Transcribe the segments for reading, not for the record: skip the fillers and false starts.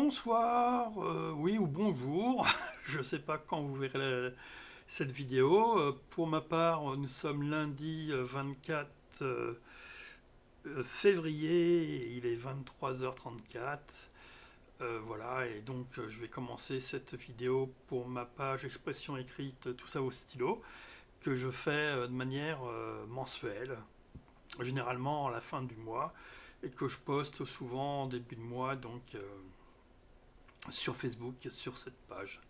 Bonsoir, oui ou bonjour, je ne sais pas quand vous verrez cette vidéo. Pour ma part, nous sommes lundi 24 février, et il est 23h34. Voilà, et donc je vais commencer cette vidéo pour ma page expression écrite Tout ça au stylo, que je fais de manière mensuelle, généralement à la fin du mois, et que je poste souvent en début de mois, donc sur Facebook, sur cette page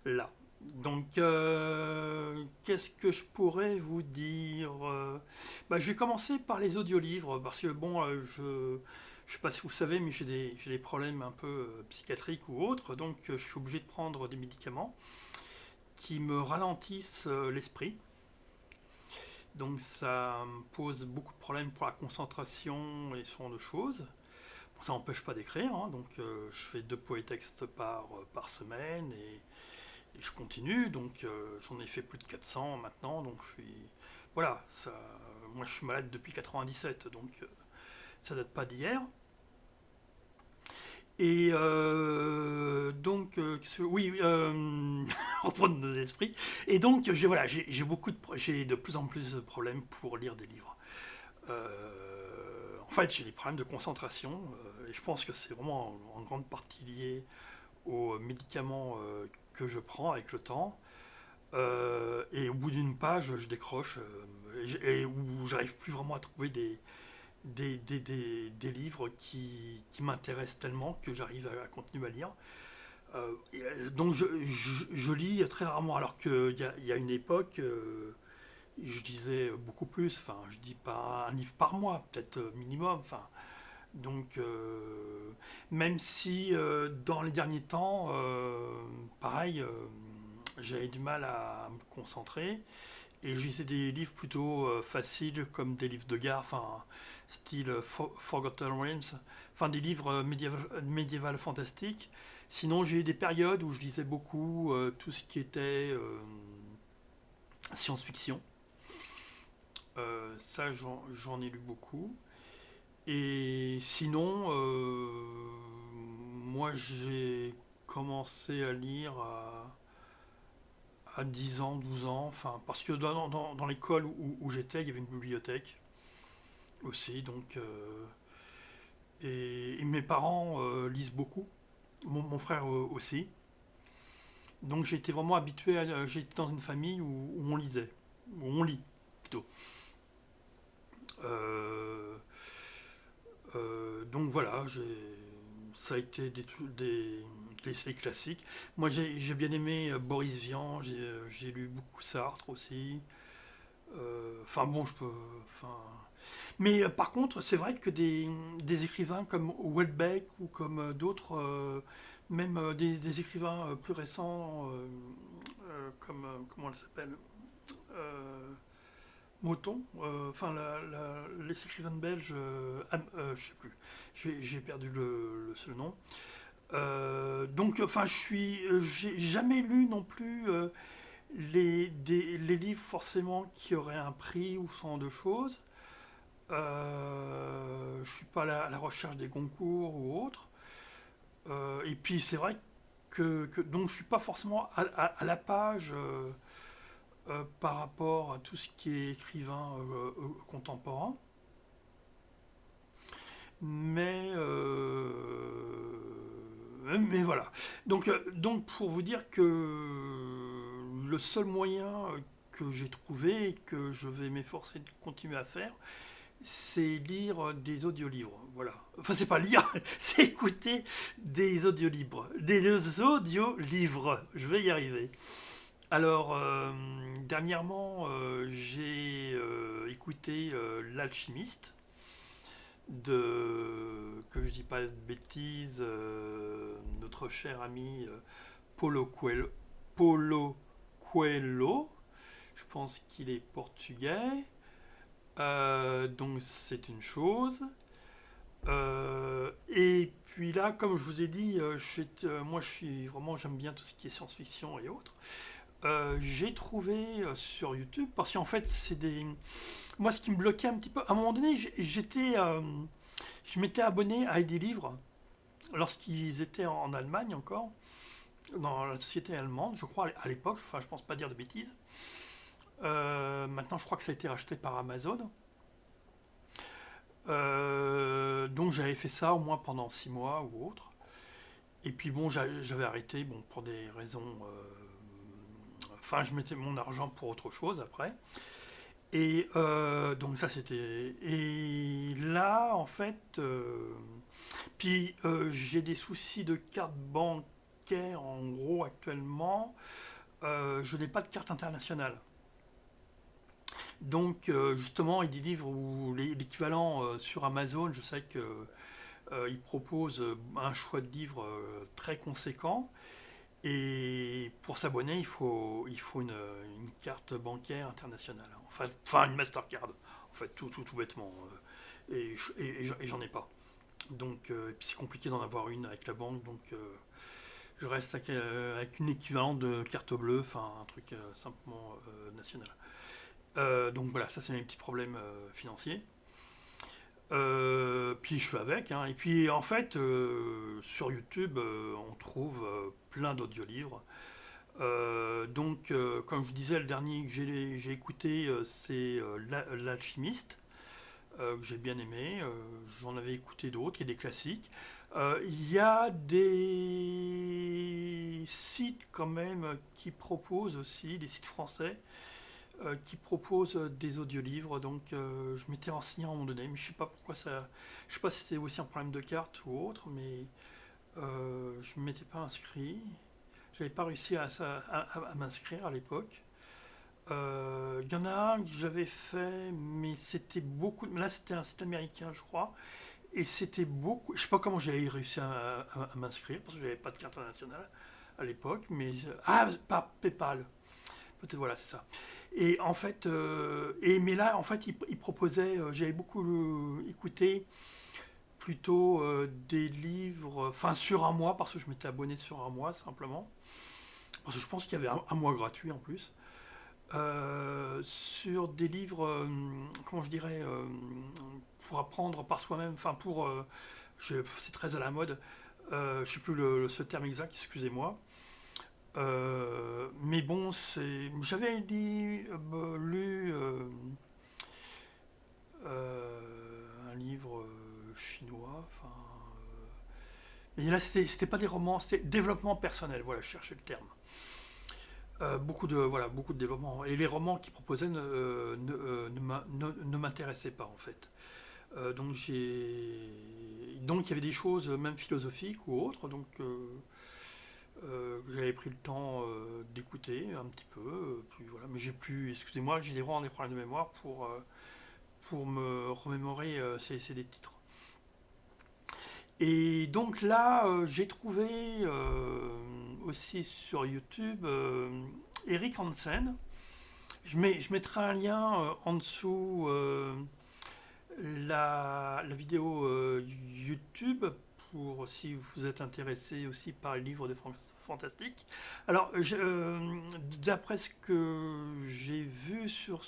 là. Donc, qu'est-ce que je pourrais vous dire? Je vais commencer par les audiolivres, parce que bon, je ne sais pas si vous savez, mais j'ai des problèmes un peu psychiatriques ou autres, donc je suis obligé de prendre des médicaments qui me ralentissent l'esprit. Donc ça me pose beaucoup de problèmes pour la concentration et ce genre de choses. Bon, ça n'empêche pas d'écrire, hein, donc je fais 2 poétextes par semaine et je continue, donc j'en ai fait plus de 400 maintenant, donc je suis... Voilà, ça, moi je suis malade depuis 97, donc ça date pas d'hier. Et donc, oui, reprendre nos esprits. Et donc, voilà, j'ai de plus en plus de problèmes pour lire des livres. En fait, j'ai des problèmes de concentration, et je pense que c'est vraiment en grande partie lié aux médicaments que je prends avec le temps. Et au bout d'une page, je décroche, et où j'arrive plus vraiment à trouver des livres qui m'intéressent tellement que j'arrive à continuer à lire. Donc je lis très rarement, alors qu'il y a une époque, je lisais beaucoup plus, enfin je dis pas un livre par mois, peut-être minimum, enfin donc, même si dans les derniers temps, pareil, j'avais du mal à me concentrer et je lisais des livres plutôt faciles comme des livres de gare, enfin, style Forgotten Realms, enfin des livres médiéval fantastiques. Sinon, j'ai eu des périodes où je lisais beaucoup tout ce qui était science-fiction. Ça, j'en ai lu beaucoup. Et sinon, moi j'ai commencé à lire à 10 ans, 12 ans, enfin, parce que dans l'école où j'étais, il y avait une bibliothèque aussi, donc, et mes parents lisent beaucoup, mon frère aussi, donc j'ai été vraiment habitué, j'étais dans une famille où on lisait, où on lit plutôt. Euh, donc voilà, ça a été des essais classiques. Moi j'ai bien aimé Boris Vian, j'ai lu beaucoup Sartre aussi. Enfin bon, je peux. Enfin... Mais par contre, c'est vrai que des écrivains comme Houellebecq ou comme d'autres, même des écrivains plus récents, comme. Comment elle s'appelle? Euh, Moton, enfin les écrivaines belges, je sais plus, j'ai perdu le nom. Donc, enfin, j'ai jamais lu non plus les livres forcément qui auraient un prix ou ce genre de choses. Je suis pas à la recherche des concours ou autres. Et puis c'est vrai donc je suis pas forcément à la page par rapport à tout ce qui est écrivain contemporain. Mais, mais voilà. Donc pour vous dire que le seul moyen que j'ai trouvé et que je vais m'efforcer de continuer à faire, c'est lire des audiolivres. Voilà. Enfin, c'est pas lire, c'est écouter des audiolivres. Des audiolivres. Je vais y arriver. Alors, dernièrement, j'ai écouté L'Alchimiste que je dis pas de bêtises, notre cher ami Paulo Coelho. Paulo Coelho, je pense qu'il est portugais. Donc c'est une chose. Et puis là, comme je vous ai dit, moi je suis vraiment, j'aime bien tout ce qui est science-fiction et autres. J'ai trouvé sur YouTube, parce qu'en fait, moi, ce qui me bloquait un petit peu, à un moment donné, je m'étais abonné à des livres lorsqu'ils étaient en Allemagne encore, dans la société allemande, je crois à l'époque, enfin je pense pas dire de bêtises. Maintenant je crois que ça a été racheté par Amazon. Donc j'avais fait ça au moins pendant 6 mois ou autre. Et puis bon, j'avais arrêté bon, pour des raisons. Enfin, je mettais mon argent pour autre chose après. Et donc ça c'était. Et là, en fait, puis j'ai des soucis de carte bancaire en gros actuellement. Je n'ai pas de carte internationale. Donc justement, il y a des livres où l'équivalent sur Amazon, je sais que il propose un choix de livres très conséquent. Et pour s'abonner, il faut une carte bancaire internationale. Enfin, une Mastercard, en fait, tout bêtement. Et j'en ai pas. Donc, et puis c'est compliqué d'en avoir une avec la banque, donc je reste avec une équivalente de carte bleue, enfin un truc simplement national. Donc voilà, ça c'est mes petits problèmes financiers. Puis je fais avec, hein. Et puis en fait, sur YouTube, on trouve plein d'audiolivres. Donc, comme je disais, le dernier que j'ai écouté, c'est L'Alchimiste, que j'ai bien aimé. J'en avais écouté d'autres, il y a des classiques. Il y a des sites quand même qui proposent aussi, des sites français, qui propose des audiolivres. Donc je m'étais renseigné à un moment donné, mais je sais pas pourquoi ça. Je sais pas si c'était aussi un problème de carte ou autre, mais je ne m'étais pas inscrit. J'avais pas réussi à m'inscrire à l'époque. Il y en a un que j'avais fait, mais c'était beaucoup. Là, c'était un site américain, je crois. Et c'était beaucoup. Je sais pas comment j'avais réussi à m'inscrire, parce que j'avais pas de carte internationale à l'époque. Mais. Ah, pas PayPal. Peut-être, voilà, c'est ça. Et en fait, mais là, en fait, il proposait, j'avais beaucoup écouté plutôt des livres, enfin sur un mois, parce que je m'étais abonné sur un mois simplement, parce que je pense qu'il y avait un mois gratuit en plus, sur des livres, comment je dirais, pour apprendre par soi-même, enfin pour, c'est très à la mode, je sais plus ce terme exact, excusez-moi. Mais bon, j'avais lu un livre chinois. Enfin, mais là, c'était pas des romans, c'était développement personnel. Voilà, je cherchais le terme. Beaucoup de développement. Et les romans qu'ils proposaient ne m'intéressaient pas en fait. Donc il y avait des choses même philosophiques ou autres. Donc j'avais pris le temps d'écouter un petit peu. Puis voilà, mais j'ai plus. Excusez-moi, j'ai vraiment des problèmes de mémoire pour me remémorer des titres. Et donc là, j'ai trouvé aussi sur YouTube Eric Hansen. Je mettrai un lien en dessous la vidéo YouTube pour si vous êtes intéressé aussi par les livres de fantastique. Alors, d'après ce que j'ai vu sur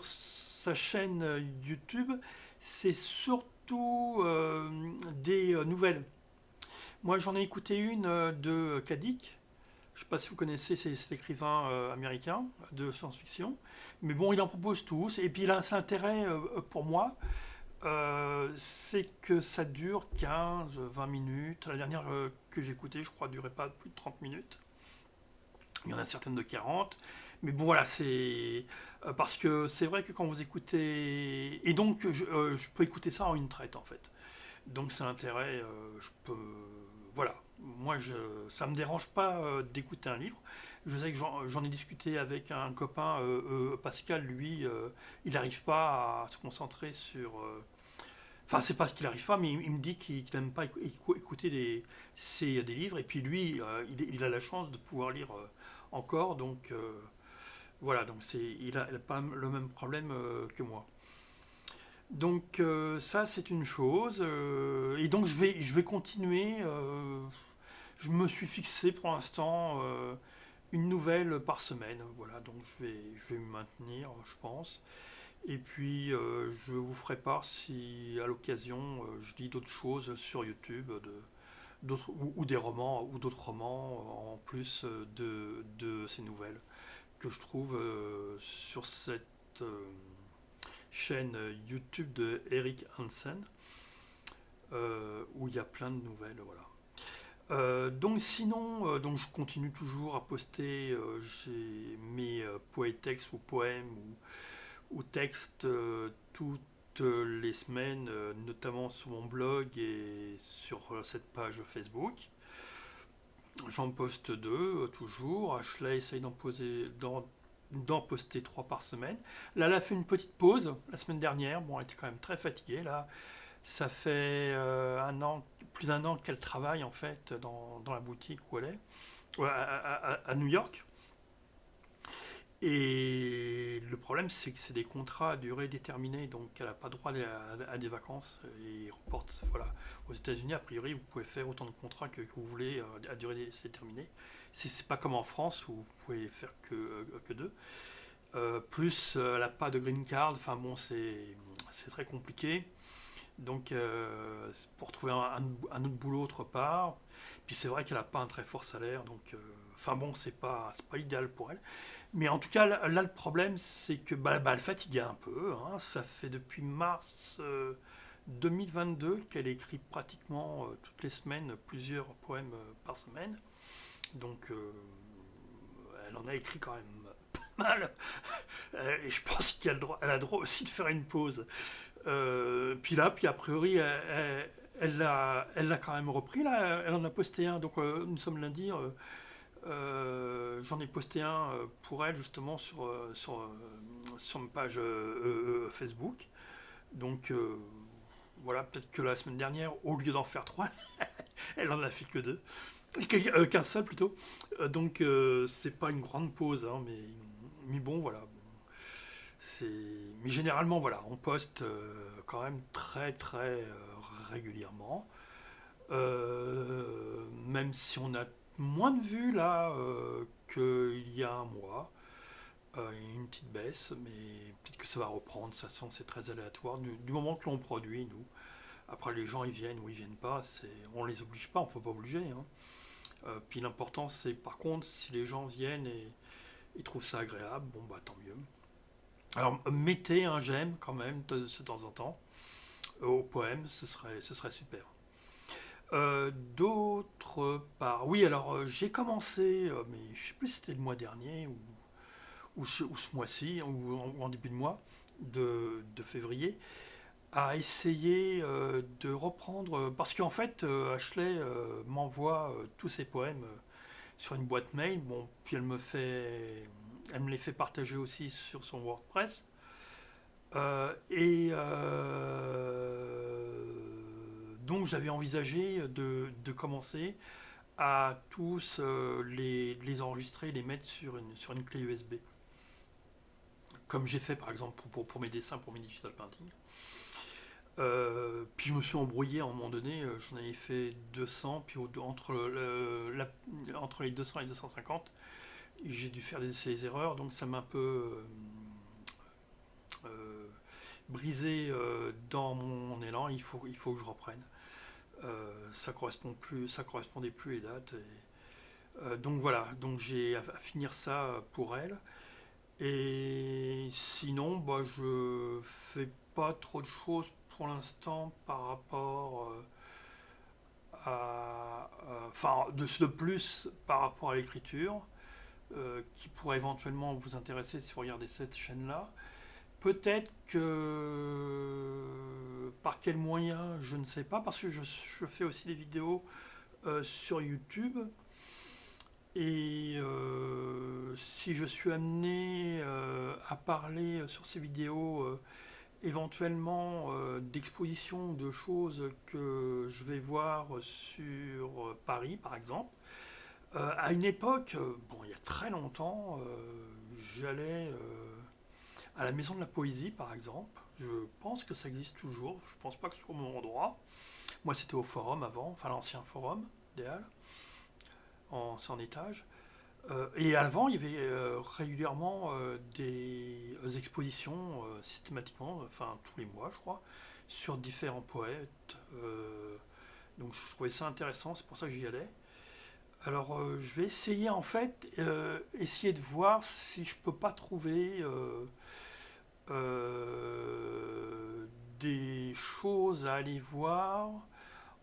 sa chaîne YouTube, c'est surtout des nouvelles. Moi, j'en ai écouté une de Kadik. Je ne sais pas si vous connaissez cet écrivain américain de science-fiction. Mais bon, il en propose tous. Et puis, il a cet intérêt pour moi, c'est que ça dure 15-20 minutes. La dernière que j'ai écoutée, je crois, ne durait pas plus de 30 minutes. Il y en a certaines de 40. Mais bon, voilà, c'est. Parce que c'est vrai que quand vous écoutez. Et donc, je peux écouter ça en une traite, en fait. Donc, c'est l'intérêt. Je peux. Voilà. Moi, ça me dérange pas d'écouter un livre. Je sais que j'en ai discuté avec un copain, Pascal, lui, il n'arrive pas à se concentrer sur. Enfin, c'est pas ce qu'il n'arrive pas, mais il me dit qu'il n'aime pas écouter des livres. Et puis lui, il a la chance de pouvoir lire encore. Donc voilà, donc il a pas le même problème que moi. Donc ça, c'est une chose. Et donc je vais continuer. Je me suis fixé pour l'instant une nouvelle par semaine. Voilà, donc je vais me maintenir, je pense. Et puis je vous ferai part si à l'occasion je lis d'autres choses sur YouTube, ou des romans ou d'autres romans en plus de ces nouvelles que je trouve sur cette chaîne YouTube de Eric Hansen, où il y a plein de nouvelles, voilà. Donc sinon, donc je continue toujours à poster mes poétextes ou poèmes ou textes toutes les semaines, notamment sur mon blog et sur cette page Facebook. J'en poste deux toujours. Ashley essaye d'en poster trois par semaine. Là, elle a fait une petite pause la semaine dernière. Bon, elle était quand même très fatiguée. Là, ça fait plus d'un an qu'elle travaille en fait dans la boutique où elle est, ouais, à New York. Et le problème, c'est que c'est des contrats à durée déterminée, donc elle n'a pas droit à des vacances. Et ils reportent, voilà. Aux États-Unis, a priori, vous pouvez faire autant de contrats que vous voulez à durée déterminée. C'est pas comme en France où vous pouvez faire que deux. Plus, elle n'a pas de green card. Enfin bon, c'est très compliqué. Donc, pour trouver un autre boulot autre part. Puis c'est vrai qu'elle n'a pas un très fort salaire, donc enfin bon, c'est pas idéal pour elle. Mais en tout cas, là, le problème, c'est que elle fatiguait un peu, hein. Ça fait depuis mars 2022 qu'elle écrit pratiquement toutes les semaines plusieurs poèmes par semaine. Donc, elle en a écrit quand même pas mal. Et je pense elle a le droit aussi de faire une pause. Puis a priori, elle l'a quand même repris. Là, elle en a posté un. Donc, nous sommes lundi. J'en ai posté un pour elle justement sur ma page Facebook. Donc voilà, peut-être que la semaine dernière, au lieu d'en faire trois, elle en a fait que deux. Qu'un seul plutôt. Donc c'est pas une grande pause, hein, mais bon voilà. C'est... Mais généralement voilà, on poste quand même très très régulièrement. Même si on a moins de vues là qu'il y a un mois. Une petite baisse, mais peut-être que ça va reprendre. De toute façon, c'est très aléatoire. Du moment que l'on produit, nous. Après, les gens, ils viennent ou ils viennent pas. On les oblige pas, on ne peut pas obliger, hein. Puis l'important, c'est par contre, si les gens viennent et trouvent ça agréable, bon, bah tant mieux. Alors, mettez un j'aime quand même de temps en temps au poème, ce serait super. D'autre part, oui, alors j'ai commencé, mais je sais plus si c'était le mois dernier ou ce mois-ci, ou en début de mois de février, à essayer de reprendre, parce qu'en fait, Ashley m'envoie tous ses poèmes sur une boîte mail, bon, puis elle me les fait partager aussi sur son WordPress. Donc j'avais envisagé de commencer à tous les enregistrer, les mettre sur une clé USB. Comme j'ai fait par exemple pour mes dessins, pour mes digital painting. Puis je me suis embrouillé à un moment donné, j'en avais fait 200, puis entre les 200 et 250, j'ai dû faire ces erreurs, donc ça m'a un peu brisé dans mon élan. Il faut que je reprenne. Ça correspondait plus les dates. Donc voilà, donc j'ai à finir ça pour elle. Et sinon, bah, je fais pas trop de choses pour l'instant par rapport enfin, de plus par rapport à l'écriture, qui pourrait éventuellement vous intéresser si vous regardez cette chaîne-là. Peut-être que par quel moyen, je ne sais pas, parce que je fais aussi des vidéos sur YouTube. Et si je suis amené à parler sur ces vidéos éventuellement d'expositions, de choses que je vais voir sur Paris par exemple, à une époque, bon, il y a très longtemps, j'allais à la Maison de la Poésie par exemple. Je pense que ça existe toujours, je pense pas que ce soit au même endroit. Moi c'était au Forum avant, enfin l'ancien Forum des Halles, c'est en étage. Et avant, il y avait régulièrement des expositions systématiquement, enfin tous les mois, je crois, sur différents poètes. Donc je trouvais ça intéressant, c'est pour ça que j'y allais. Alors je vais essayer en fait, essayer de voir si je peux pas trouver des choses à aller voir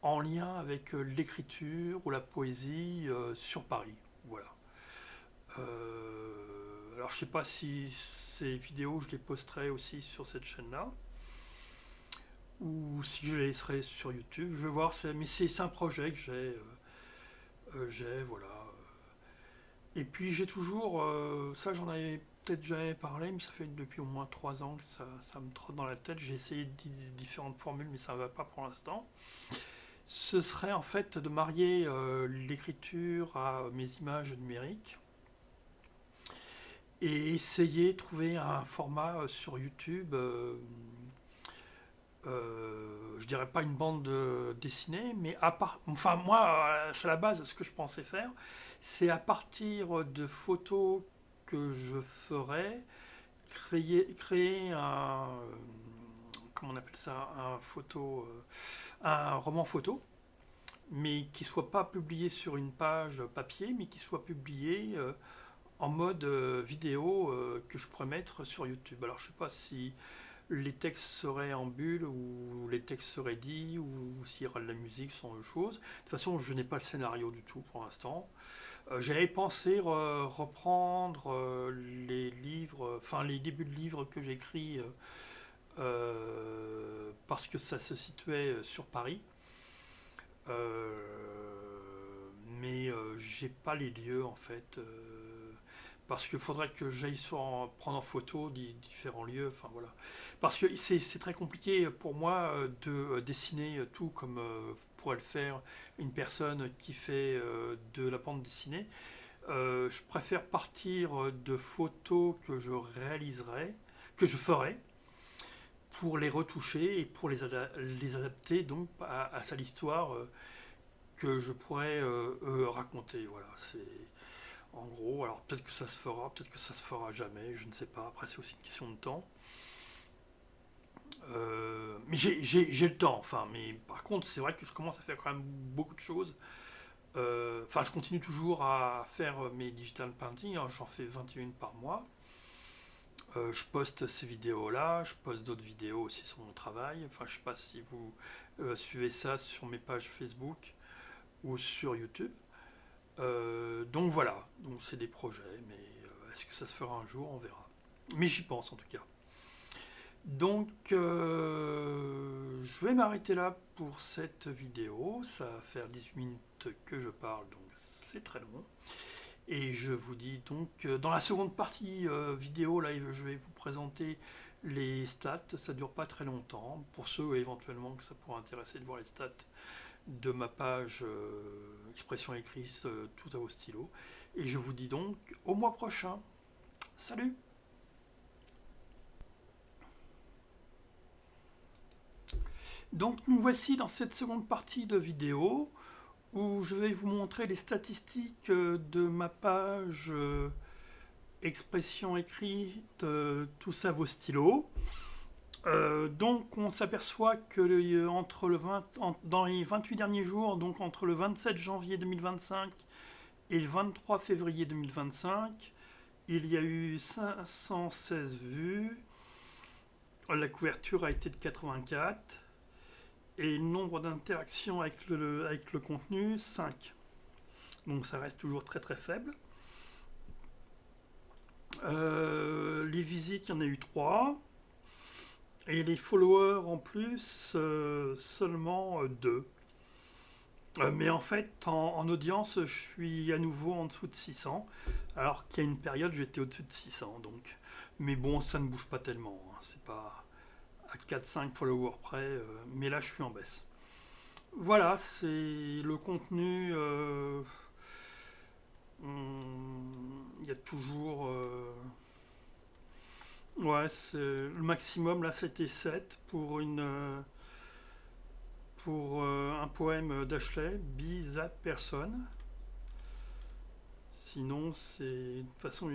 en lien avec l'écriture ou la poésie sur Paris. Voilà. Alors je sais pas si ces vidéos je les posterai aussi sur cette chaîne-là ou si je les laisserai sur YouTube. Je vais voir, mais c'est un projet que j'ai, voilà. Et puis j'ai toujours, ça j'en avais peut-être jamais parlé, mais ça fait depuis au moins 3 ans que ça me trotte dans la tête. J'ai essayé différentes formules, mais ça ne va pas pour l'instant. Ce serait en fait de marier l'écriture à mes images numériques et essayer de trouver un format sur YouTube, je dirais pas une bande dessinée, mais à part, enfin moi, c'est la base, ce que je pensais faire, c'est à partir de photos que je ferais, créer un, comment on appelle ça, un roman photo, mais qui soit pas publié sur une page papier, mais qui soit publié en mode vidéo que je pourrais mettre sur YouTube. Alors je sais pas si les textes seraient en bulle ou les textes seraient dits ou s'il y aura de la musique, ce genre de choses. De toute façon, je n'ai pas le scénario du tout pour l'instant. J'avais pensé reprendre les livres, enfin les débuts de livres que j'écris parce que ça se situait sur Paris. Mais j'ai pas les lieux en fait. Parce qu'il faudrait que j'aille prendre en photo différents lieux, enfin voilà. Parce que c'est très compliqué pour moi de dessiner tout comme pourrait le faire une personne qui fait de la bande dessinée. Je préfère partir de photos que je réaliserai, que je ferai, pour les retoucher et pour les adapter donc à sa histoire que je pourrais raconter. Voilà, c'est en gros. Alors peut-être que ça se fera, peut-être que ça se fera jamais, je ne sais pas. Après, c'est aussi une question de temps. Mais j'ai le temps, enfin. Mais par contre, c'est vrai que je commence à faire quand même beaucoup de choses. Enfin, je continue toujours à faire mes digital painting. Hein, j'en fais 21 par mois. Je poste ces vidéos-là, je poste d'autres vidéos aussi sur mon travail. Enfin, je sais pas si vous suivez ça sur mes pages Facebook ou sur YouTube. Donc voilà, donc c'est des projets, mais est-ce que ça se fera un jour, on verra. Mais j'y pense en tout cas. Donc je vais m'arrêter là pour cette vidéo. Ça va faire 18 minutes que je parle, donc c'est très long. Et je vous dis donc, dans la seconde partie vidéo, là, je vais vous présenter les stats. Ça dure pas très longtemps. Pour ceux éventuellement que ça pourrait intéresser de voir les stats de ma page expression écrite tout à vos stylos. Et je vous dis donc au mois prochain. Salut! Donc nous voici dans cette seconde partie de vidéo où je vais vous montrer les statistiques de ma page expression écrite tout ça vos stylos. Donc on s'aperçoit que dans les 28 derniers jours, donc entre le 27 janvier 2025 et le 23 février 2025, il y a eu 516 vues, la couverture a été de 84 et le nombre d'interactions avec le contenu 5. Donc ça reste toujours très très faible. Les visites, il y en a eu 3. Et les followers en plus, seulement 2. Mais en fait, en audience, je suis à nouveau en dessous de 600. Alors qu'il y a une période, j'étais au-dessus de 600. Donc. Mais bon, ça ne bouge pas tellement. Hein. C'est pas à 4-5 followers près. Mais là, je suis en baisse. Voilà, c'est le contenu. Il y a toujours. Ouais, le maximum là c'était 7 pour un poème d'Ashley, Be That Person. sinon, c'est de toute façon,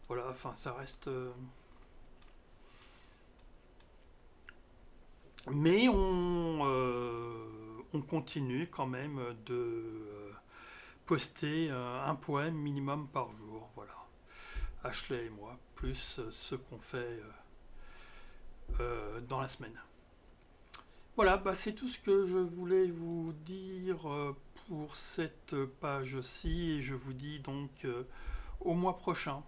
voilà, enfin, ça reste. Mais on continue quand même de poster un poème minimum par jour, voilà. Ashley et moi, plus ce qu'on fait dans la semaine. Voilà, bah, c'est tout ce que je voulais vous dire pour cette page-ci et je vous dis donc au mois prochain.